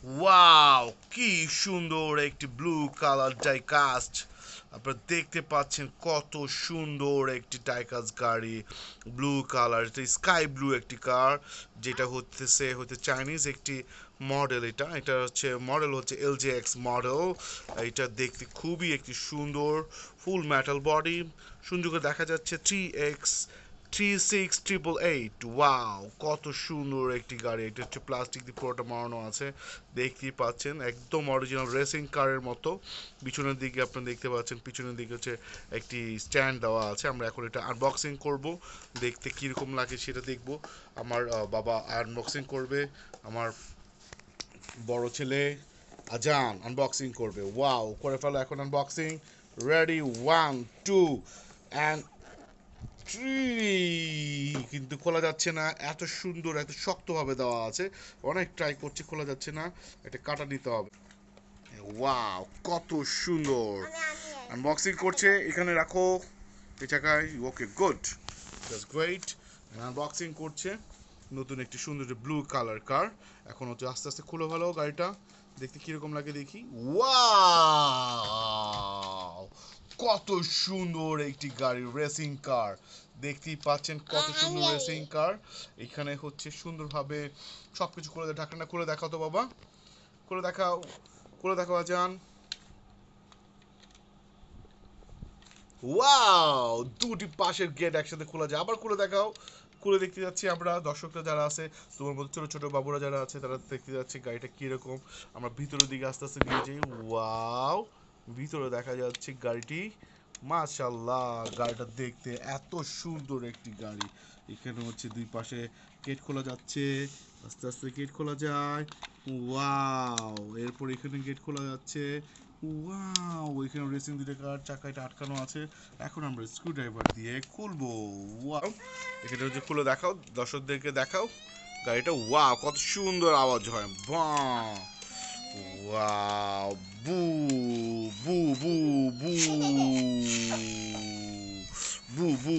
Wow, কি সুন্দর একটি ব্লু কালার ডাইকাস্ট। আপনারা দেখতে পাচ্ছেন কত সুন্দর একটি ডাইকাস্ট গাড়ি, ব্লু কালার, এটা স্কাই ব্লু একটি কার, যেটা হচ্ছে চাইনিজ একটি মডেল। এটা হচ্ছে মডেল হচ্ছে LJX মডেল। এটা দেখতে খুবই একটি সুন্দর, ফুল মেটাল বডি, সুন্দর করে দেখা যাচ্ছে 36888। ওয়াও, কত সুন্দর একটি গাড়ি। এটা হচ্ছে প্লাস্টিক দিয়ে পুরোটা মারানো আছে, দেখতেই পাচ্ছেন একদম অরিজিনাল রেসিং কারের মতো। পিছনের দিকে আপনারা দেখতে পাচ্ছেন, পিছনের দিকে হচ্ছে একটি স্ট্যান্ড দেওয়া আছে। আমরা এখন এটা আনবক্সিং করব, দেখতে কীরকম লাগে সেটা দেখব। আমার বাবা আনবক্সিং করবে, আমার বড় ছেলে আজান আনবক্সিং করবে। ওয়াও, করে ফেলো এখন আনবক্সিং। Ready, 1 2 and 3। কিন্তু খোলা যাচ্ছে না, এত সুন্দর এত শক্তভাবে দেওয়া আছে, অনেক ট্রাই করছি, খোলা যাচ্ছে না, এটা কাটা নিতে হবে। ওয়াও, কত সুন্দর। আনবক্সিং করছে, এখানে রাখো এই জায়গায়। ওকে, গুড, দ্যাটস গ্রেট। আনবক্সিং করছে নতুন একটি সুন্দর ব্লু কালার কার। এখন হচ্ছে আস্তে আস্তে খুলে ভালো গাড়িটা, দেখতে কিরকম লাগে দেখি। ওয়াও, কত সুন্দর একটি গাড়ি, রেসিং কার। দেখতেই পাচ্ছেন কত সুন্দর রেসিং কার। এখানে হচ্ছে সুন্দরভাবে সবকিছু খুলে ঢাকনা খুলে দেখাও তো বাবা, খুলে দেখাও, খুলে দেখাও আজান। ওয়াও, দুটি পাশের গেট একসাথে খোলা যায়, আবার খুলে দেখাও। খুলে দেখতে যাচ্ছি আমরা, দর্শকরা যারা আছে, তোমার মধ্যে ছোট ছোট বাবুরা যারা আছে, তারা দেখতে যাচ্ছে গাড়িটা কিরকম। আমরা ভিতরের দিকে আস্তে আস্তে নিয়ে যাই। ওয়াও, ভিতরে দেখা যাচ্ছে গাড়িটি, মাশাল্লাহ, গাড়িটা দেখতে এত সুন্দর একটি গাড়ি। এখানে হচ্ছে দুই পাশে গেট খোলা যাচ্ছে, আস্তে আস্তে গেট খোলা যায়। ওয়াও, এরপর এখানে গেট খোলা যাচ্ছে। ওয়াও, এখানে রেসিং দুটো কার চাকাটা আটকানো আছে, এখন আমরা স্ক্রুড্রাইভার দিয়ে খুলবো। ওয়াও, এখানে হচ্ছে খুলে দেখাও, দর্শকদেরকে দেখাও গাড়িটা। ওয়াও, কত সুন্দর আওয়াজ হয়, বাহ। ওয়াও, বু বু বু বু বু বু